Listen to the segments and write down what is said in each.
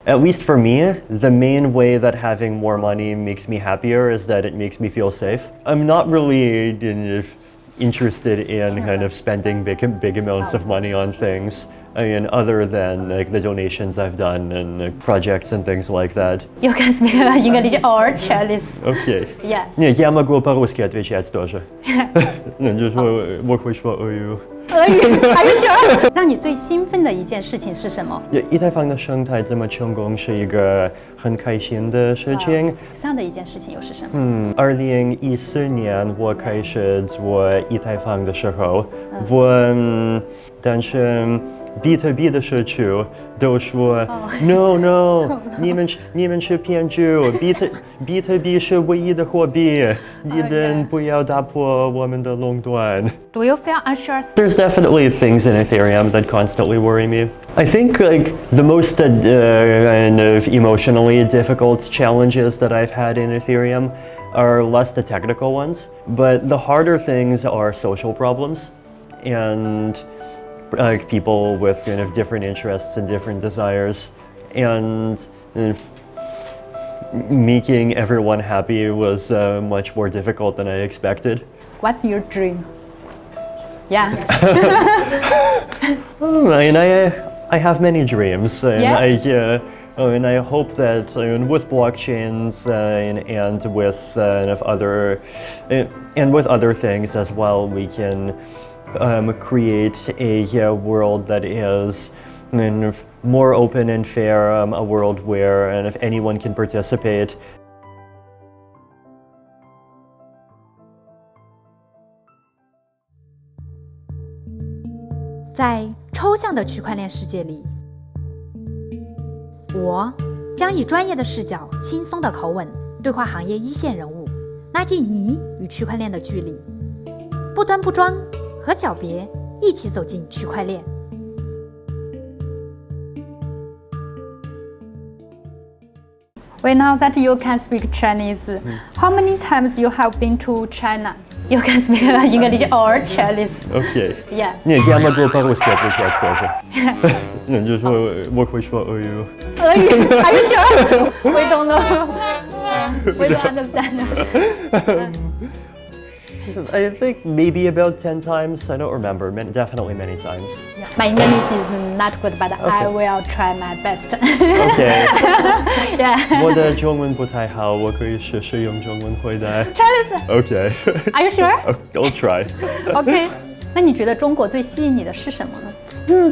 At least for me, the main way that having more money makes me happier is that it makes me feel safe. I'm not really interested in kind of spending big amounts of money on things. I mean, other than like the donations I've done and projects and things like that. You can speak English or Chinese. Okay. Yeah. Нет, я могу по-русски отвечать тоже. 就是我会说俄语。俄语 Are you sure? 让你最兴奋的一件事情是什么？以太坊的生态这么成功是一个很开心的事情。这样的一件事情又是什么？2014年我开始做以太坊的时候，但是比特社区都说 No， 你们是骗子，比特币是唯一的货币，你们不要打破我们的垄断。Do you feel unsure? There's definitely things in Ethereum that constantly worry me. I think like the most kind of emotionally difficult challenges that I've had in Ethereum are less the technical ones, but the harder things are social problems and like people with kind of different interests and different desires, and making everyone happy was much more difficult than I expected. What's your dream? Yeah. I have many dreams, and yeah. And I hope that with blockchains and with other things as well, we can create a world that is more open and fair, a world where if anyone can participate. 在抽象的区块链世界里，我将以专业的视角、轻松的口吻对话行业一线人物，拉近你与区块链的距离。不端不装，和小别一起走进区块链。We know that you can speak Chinese. How many times you have been to China? You can speak English or Chinese. Okay. Yeah. Нет, я могу по-русски отвечать тоже. 就是我会说俄语。俄语 Are you sure? We don't know. We don't understand. I think maybe about 10 times. I don't remember. Definitely many times. My English is not good, but I will try my best. Okay. Yeah. 我的中文不太好，我可以试试用中文回答。Chinese. Okay. Are you sure? I'll try. Okay. 那你觉得中国最吸引你的是什么呢？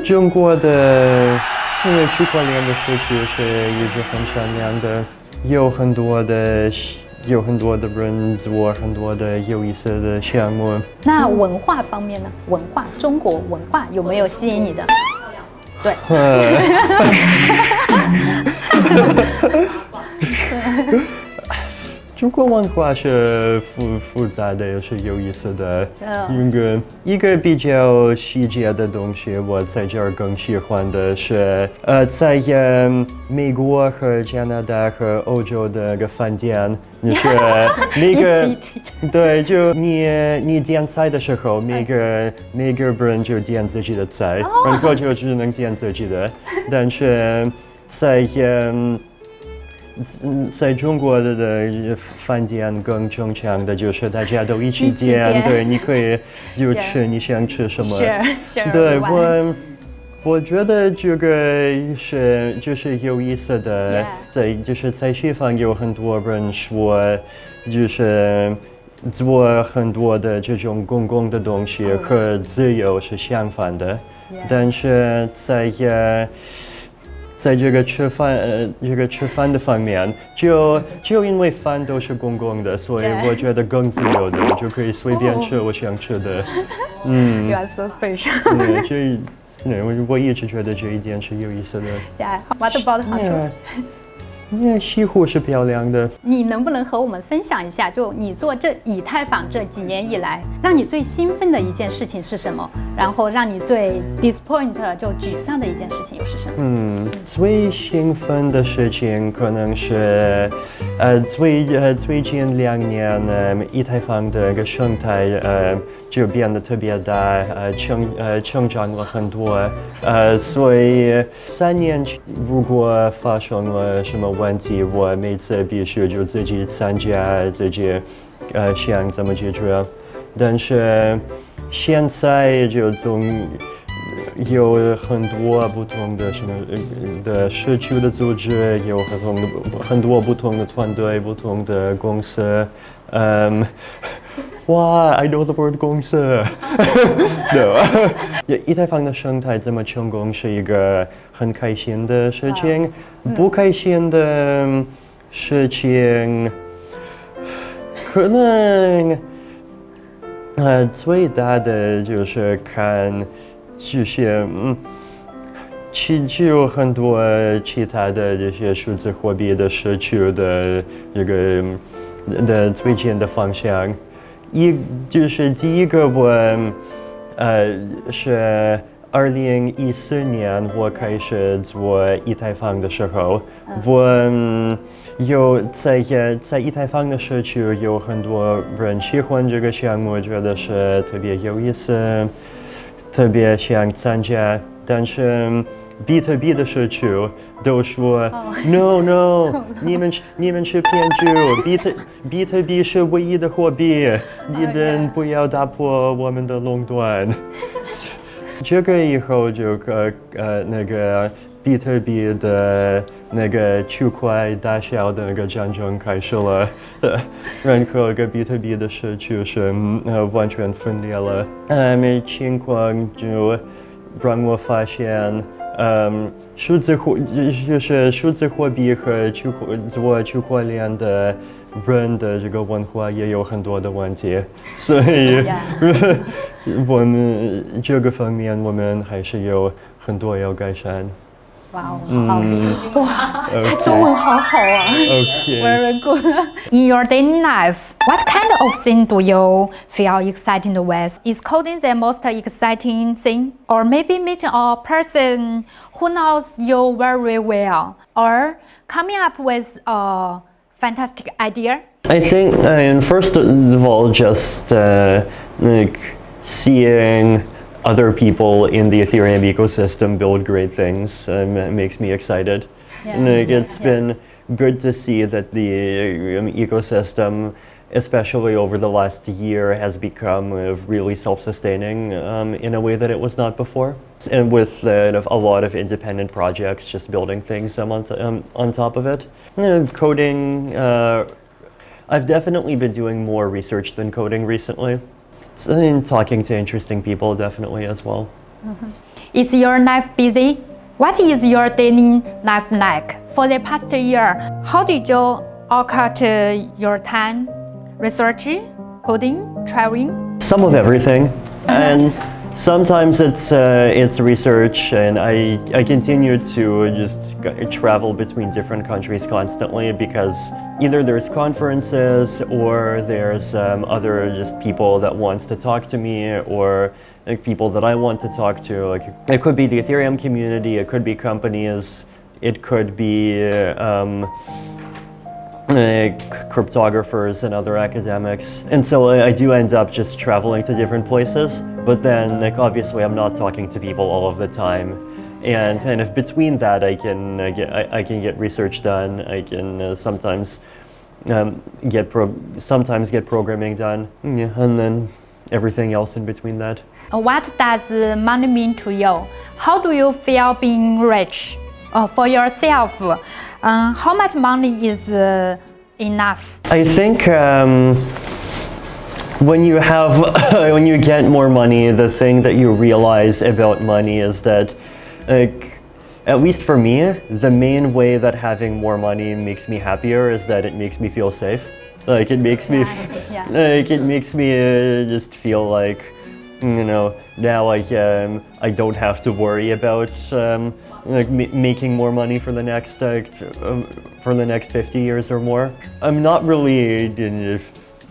中国的区块链的社区是一直很善良的，有很多的人做很多的有意思的项目。那文化方面呢？中国文化有没有吸引你的？对。中国文化是复杂的，也是有意思的。一个比较细节的东西，我在这儿更喜欢的是，在美国和加拿大和欧洲的个饭店，你是每个对，就你点菜的时候，每个人就点自己的菜，然后就只能点自己的，但是在中国的饭店更正常的就是大家都一起点，对，你可以就吃你想吃什么。对，我觉得这个就是有意思的，在西方有很多人说，就是做很多的这种公共的东西和自由是相反的，但是在这个吃饭的方面，就因为饭都是公共的，所以我觉得更自由的，就可以随便吃我想吃的。You are so special. 我一直觉得这一点是有意思的。Yeah. What about 好处？西湖是漂亮的。你能不能和我们分享一下，就你做这以太坊这几年以来，让你最兴奋的一件事情是什么？然后让你最 disappoint 就沮丧的一件事情又是什么？最兴奋的事情可能是，最近2年，以太坊的个生态就变得特别大，成长了很多，所以3年如果发生了什么问题，我每次必须就自己参加，自己想怎么解决。但是现在就总有很多不同的什么的社区的组织，有很多不同的团队、不同的公司。哇 ，I know the word 公司。以太坊的生态这么成功是一个很开心的事情，不开心的事情可能最大的就是看这些就有很多其他的这些数字货币的社区的这个的最近的方向。就是第一个我是2014年我开始做以太坊的时候，我有在以太坊的社区有很多人喜欢这个项目，觉得是特别有意思，特别想参加，但是比特币的社区都说 no， 你们是骗局，比特币是唯一的货币，你们不要打破我们的垄断。这个以后就那个比特币的那个区块大小的那个战争开始了，然后个比特币的社区是完全分裂了。情况就让我发现，数字货币和做区块链的人的这个文化也有很多的问题，所以我们这个方面我们还是有很多要改善。哇哦，哇，他中文好好啊。Okay. Very good. In your daily life, what kind of thing do you feel excited with? Is coding the most exciting thing? Or maybe meeting a person who knows you very well? Or coming up with a fantastic idea? I think, first of all, just seeing other people in the Ethereum ecosystem build great things makes me excited. It's been good to see that the ecosystem, especially over the last year, has become really self-sustaining in a way that it was not before. And with a lot of independent projects just building things on top of it. Coding, I've definitely been doing more research than coding recently. And talking to interesting people definitely as well. Is your life busy? What is your daily life like? For the past year, how did you allocate your time? Research, coding, traveling? Some of everything. And sometimes it's research, and I continue to just travel between different countries constantly because either there's conferences or there's other just people that wants to talk to me, or people that I want to talk to. Like it could be the Ethereum community, it could be companies, it could be cryptographers and other academics. And so I do end up just traveling to different places, but then obviously I'm not talking to people all of the time. And kind of between that, I can get research done. I can sometimes get programming done, and then everything else in between that. What does money mean to you? How do you feel being rich? For yourself, how much money is enough? I think when you get more money, the thing that you realize about money is that, at least for me, the main way that having more money makes me happier is that it makes me feel safe. Like it makes me, just feel like, now I don't have to worry about like making more money for the next 50 years or more. I'm not really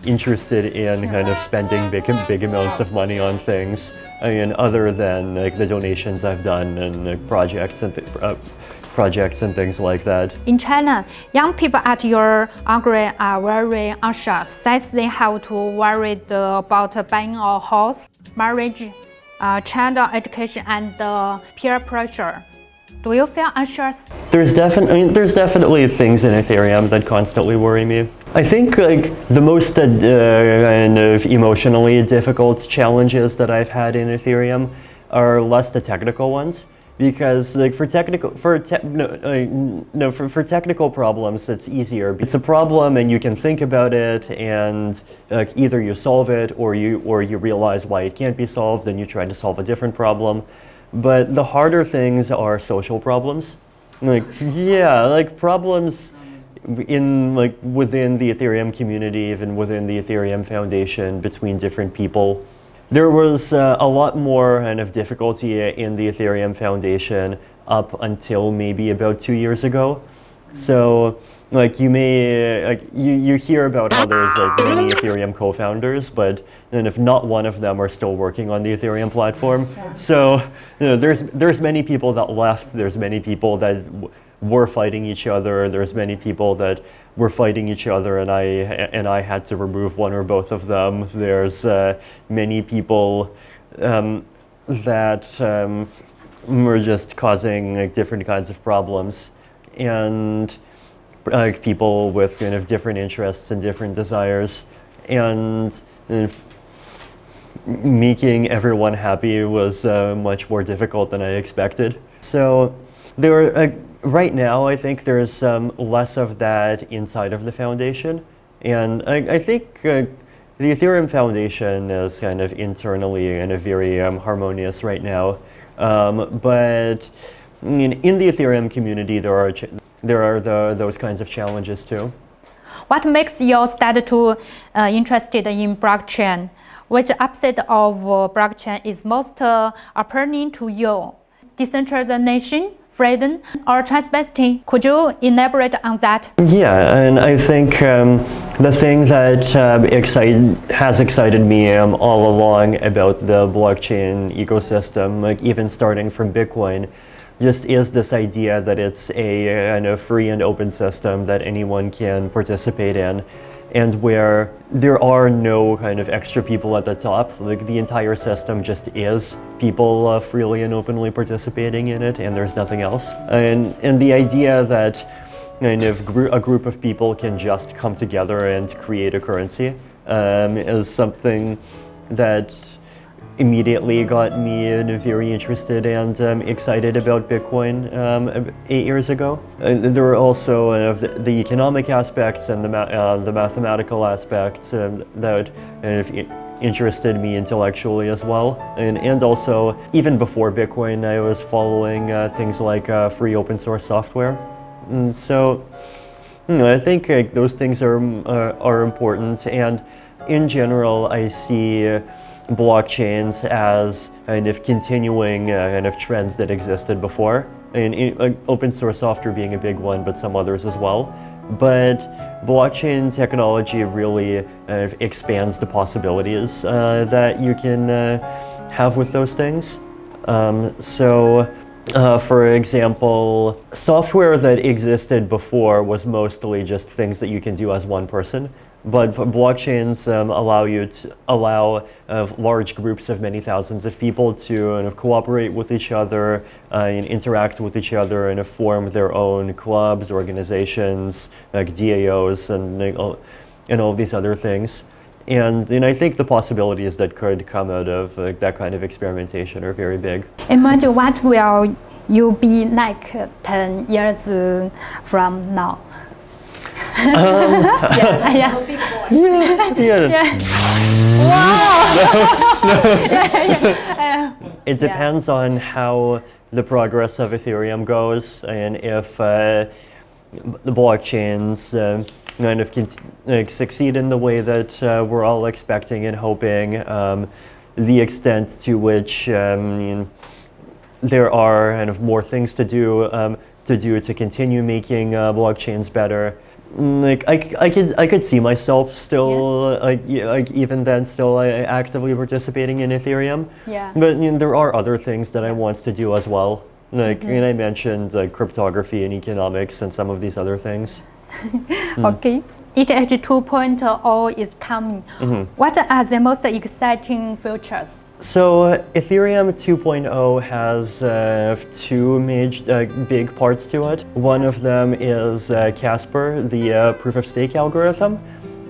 interested in kind of spending big amounts of money on things. I mean, other than like the donations I've done and projects and things like that. In China, young people at your degree are very anxious, since they have to worry about buying a house, marriage, child education, and peer pressure. Do you feel anxious? There's definitely things in Ethereum that constantly worry me. I think like the most kind of emotionally difficult challenges that I've had in Ethereum are less the technical ones, because like for technical problems it's easier. It's a problem and you can think about it, and either you solve it or you realize why it can't be solved and you try to solve a different problem. But the harder things are social problems. Like problems within the Ethereum community, even within the Ethereum Foundation, between different people. There was a lot more kind of difficulty in the Ethereum Foundation up until maybe about 2 years ago. So like you hear about how there's like many Ethereum co-founders, but then if not one of them are still working on the Ethereum platform. So there's many people that left, there's many people that were fighting each other, there's many people that were fighting each other and I had to remove one or both of them. There's many people that were just causing like different kinds of problems, and like people with kind of different interests and different desires, and making everyone happy was much more difficult than I expected. So there were right now I think there's less of that inside of the foundation, and I think the Ethereum Foundation is kind of internally kind of very harmonious right now, but in the Ethereum community there are those kinds of challenges too. What makes you start to interested in blockchain? Which aspect of blockchain is most appealing to you? Decentralization, freedom, or transparency? Could you elaborate on that? Yeah, and I think the thing that has excited me all along about the blockchain ecosystem, like even starting from Bitcoin, just is this idea that it's a kind of free and open system that anyone can participate in, and where there are no kind of extra people at the top. Like the entire system just is people freely and openly participating in it, and there's nothing else. And the idea that kind of a group of people can just come together and create a currency is something that immediately got me very interested and excited about Bitcoin 8 years ago. There were also the economic aspects and the mathematical aspects that interested me intellectually as well. And also, even before Bitcoin, I was following things like free open source software. And so I think those things are important, and in general I see blockchains as kind of continuing kind of trends that existed before, and open source software being a big one, but some others as well. But blockchain technology really expands the possibilities that you can have with those things. For example, software that existed before was mostly just things that you can do as one person. But blockchains allow large groups of many thousands of people to cooperate with each other and interact with each other and form their own clubs, organizations, like DAOs and all these other things. And I think the possibilities that could come out of that kind of experimentation are very big. Imagine what will you be like 10 years from now? Yeah. Wow! It depends on how the progress of Ethereum goes, and if the blockchains kind of succeed in the way that we're all expecting and hoping, the extent to which there are kind of more things to do to continue making blockchains better. Like I could see myself still even then still actively participating in Ethereum. Yeah. But there are other things that I want to do as well. Like and I mentioned cryptography and economics and some of these other things. Okay. ETH 2.0 is coming. What are the most exciting features? So Ethereum 2.0 has two major big parts to it. One of them is Casper, the proof of stake algorithm,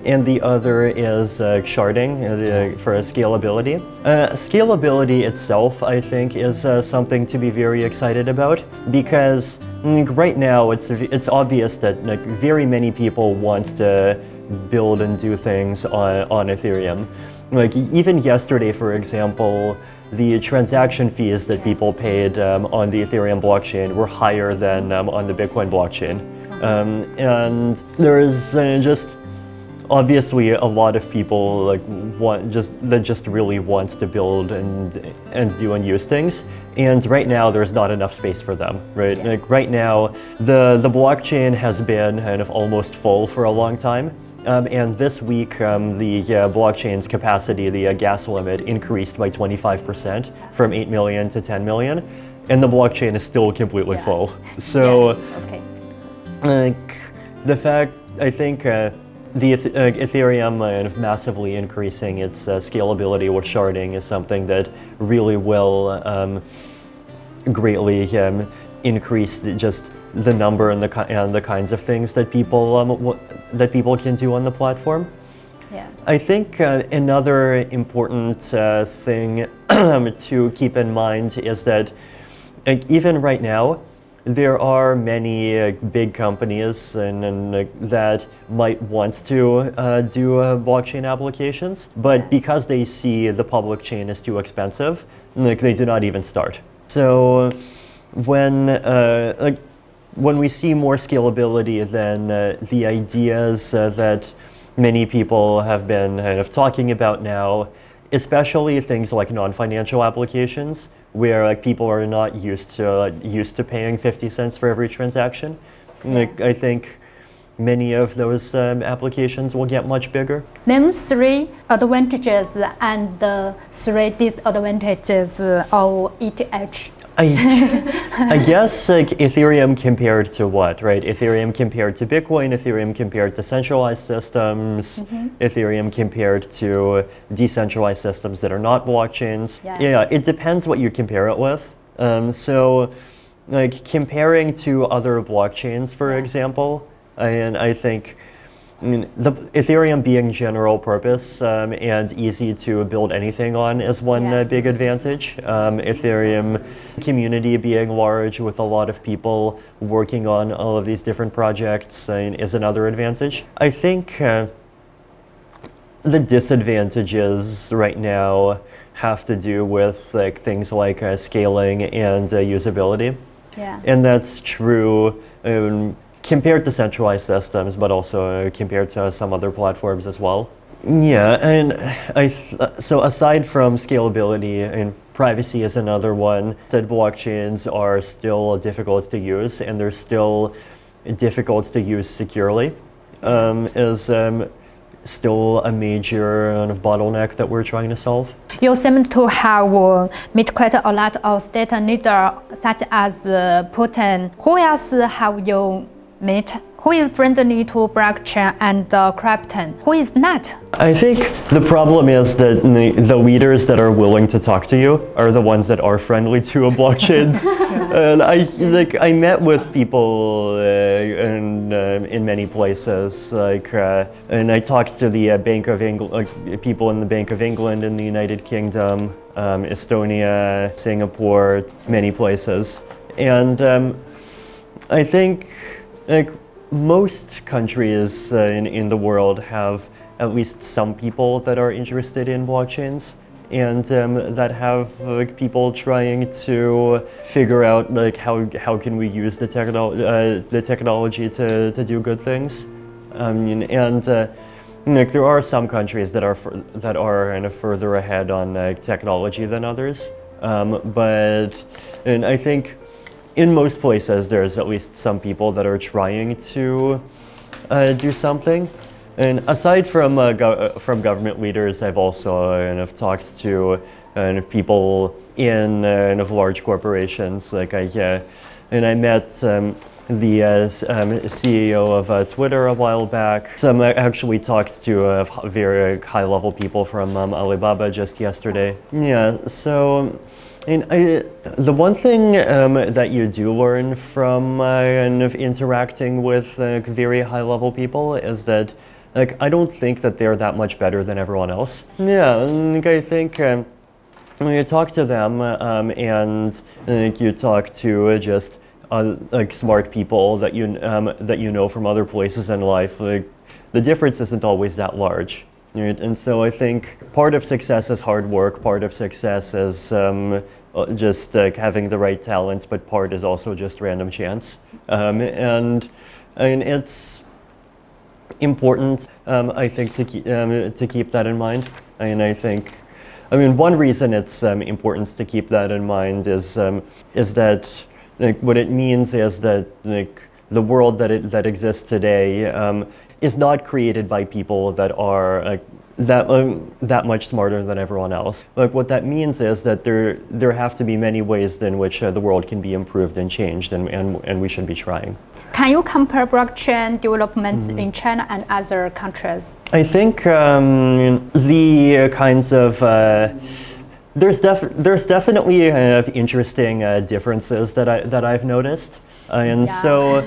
and the other is sharding for scalability. Scalability itself, I think, is something to be very excited about because right now it's obvious that very many people want to build and do things on Ethereum. Like even yesterday, for example, the transaction fees that people paid on the Ethereum blockchain were higher than on the Bitcoin blockchain. And there is just obviously a lot of people that just really wants to build and do and use things. And right now there's not enough space for them, right? Yeah. Like right now, the blockchain has been kind of almost full for a long time. And this week, the blockchain's capacity, the gas limit, increased by 25% from 8 million to 10 million, and the blockchain is still completely full. So, the fact, I think, the Ethereum massively increasing its scalability with sharding is something that really will greatly increase just the number and the kinds of things that people can do on the platform. Yeah. I think another important thing to keep in mind is that even right now, there are many big companies that might want to do blockchain applications, but because they see the public chain is too expensive, they do not even start. So when we see more scalability, then the ideas that many people have been kind of talking about now, especially things like non-financial applications, where people are not used to paying 50 cents for every transaction. I think many of those applications will get much bigger. Name 3 advantages and 3 disadvantages of ETH. I guess Ethereum compared to what, right? Ethereum compared to Bitcoin, Ethereum compared to centralized systems, Ethereum compared to decentralized systems that are not blockchains. Yeah, it depends what you compare it with. So comparing to other blockchains, for example, and I think the Ethereum being general purpose and easy to build anything on is one big advantage. Ethereum community being large with a lot of people working on all of these different projects is another advantage. I think the disadvantages right now have to do with things like scaling and usability. Yeah. And that's true compared to centralized systems, but also compared to some other platforms as well. Yeah, and so aside from scalability, and privacy is another one, that blockchains are still difficult to use, and they're still difficult to use securely, is still a major bottleneck that we're trying to solve. You seem to have met quite a lot of state leaders, such as Putin. Who else have you met? Who is friendly to blockchain and crypto? Who is not? I think the problem is that the leaders that are willing to talk to you are the ones that are friendly to blockchains. And I met with people in many places, and I talked to the Bank of England, people in the Bank of England in the United Kingdom, Estonia, Singapore, many places, and I think most countries in the world have at least some people that are interested in blockchains, and that have people trying to figure out how can we use the technology to do good things, and there are some countries that are kind of further ahead on technology than others. And I think in most places there's at least some people that are trying to do something. And aside from government leaders, I've also talked to people in large corporations. Like I met the CEO of Twitter a while back. I actually talked to very high-level people from Alibaba just yesterday. Yeah, so the one thing that you do learn from interacting with very high-level people is that I don't think that they're that much better than everyone else. Yeah, I think when you talk to them and you talk to just smart people that you know from other places in life, the difference isn't always that large. Right? And so I think part of success is hard work, part of success is just having the right talents, but part is also just random chance. And it's important, I think, to keep that in mind. And one reason it's important to keep that in mind is that what it means is that the world that exists today is not created by people that are that much smarter than everyone else. What that means is that there have to be many ways in which the world can be improved and changed, and we should be trying. Can you compare blockchain developments in China and other countries? I think the kinds of there's definitely interesting differences that I've noticed, so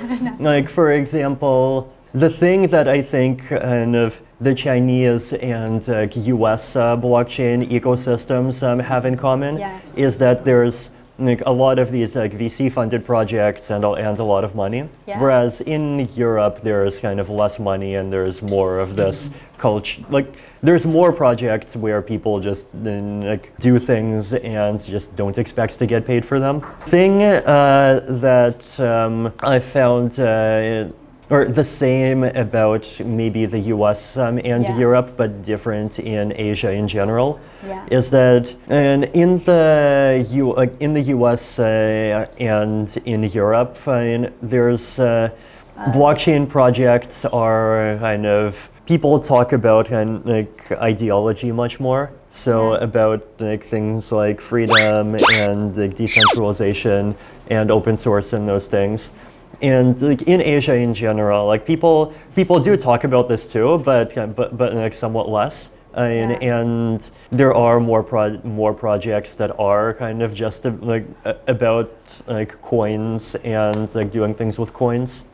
for example, the thing that I think the Chinese and US blockchain ecosystems have in common is that there's a lot of these VC-funded projects and a lot of money, whereas in Europe there's kind of less money and there's more of this culture. There's more projects where people just do things and just don't expect to get paid for them. Thing that I found or the same about maybe the US and Europe, but different in Asia in general, is that in the US and in Europe, there's blockchain projects are people talk about ideology much more. So about things like freedom and decentralization and open source and those things. And in Asia in general, people do talk about this too, but somewhat less. And there are more projects that are kind of just about coins and doing things with coins.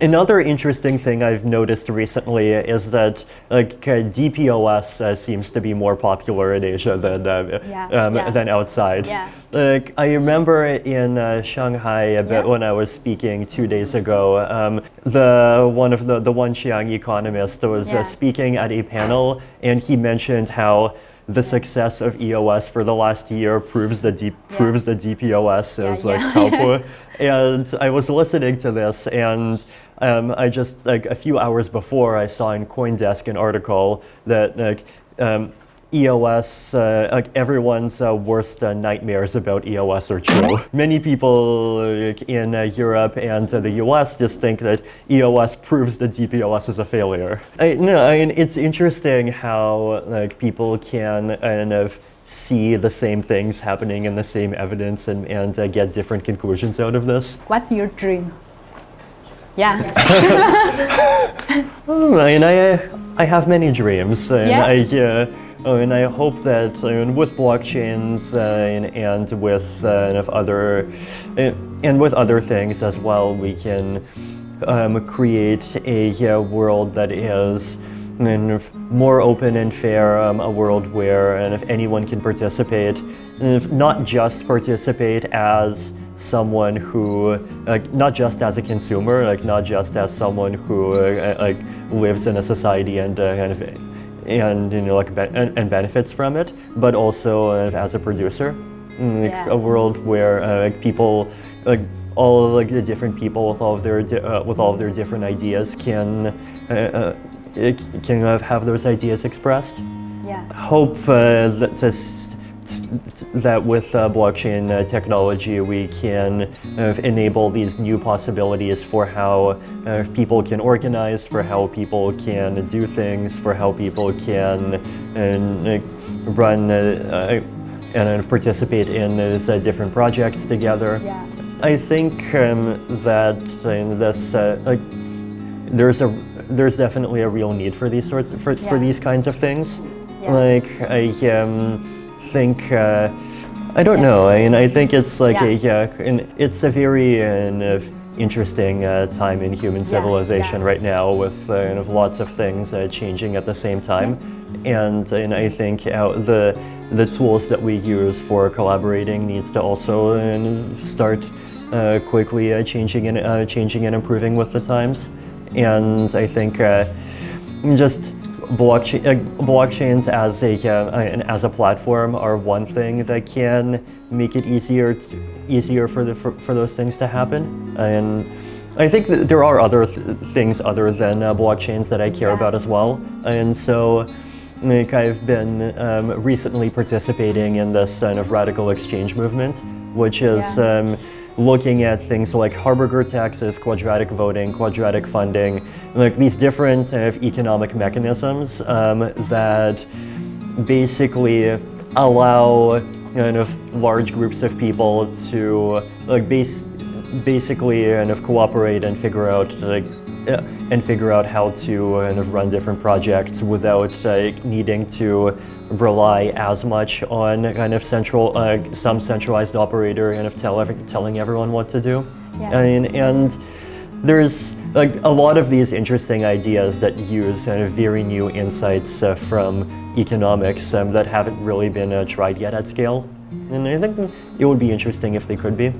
Another interesting thing I've noticed recently is that DPoS seems to be more popular in Asia than outside. I remember in Shanghai when I was speaking 2 days ago, the one Qiang economist was speaking at a panel, and he mentioned how the success of EOS for the last year proves that DPoS is helpful. And I was listening to this, and I just a few hours before I saw in CoinDesk an article that EOS, everyone's worst nightmares about EOS are true. Many people in Europe and the US just think that EOS proves that DPoS is a failure. It's interesting how people can see the same things happening in the same evidence and get different conclusions out of this. What's your dream? I have many dreams. And I hope that with blockchains and with other things as well, we can create a world that is more open and fair, a world where anyone can participate, not just participate as someone who, not just as a consumer, not just as someone who lives in a society and benefits from it, but also as a producer. A world where people, all the different people with all of their different ideas can have those ideas expressed. Hope that with blockchain technology we can enable these new possibilities for how people can organize, for how people can do things, for how people can run and participate in these different projects together. Yeah. I think that in this there's definitely a real need for these sorts for these kinds of things. Yeah. Like I think I don't know. I think it's like it's a very interesting time in human civilization right now, with lots of things changing at the same time, and I think the tools that we use for collaborating needs to also start quickly changing and improving with the times. And I think just blockchains as a platform are one thing that can make it easier for those things to happen. And I think that there are other things other than blockchains that I care about as well. And so like I've been recently participating in this kind of radical exchange movement, which is looking at things like hamburger taxes, quadratic voting, quadratic funding, like these different economic mechanisms that basically allow large groups of people to basically cooperate and figure out how to run different projects without needing to rely as much on some centralized operator telling everyone what to do. And there's a lot of these interesting ideas that use very new insights from economics that haven't really been tried yet at scale. And I think it would be interesting if they could be.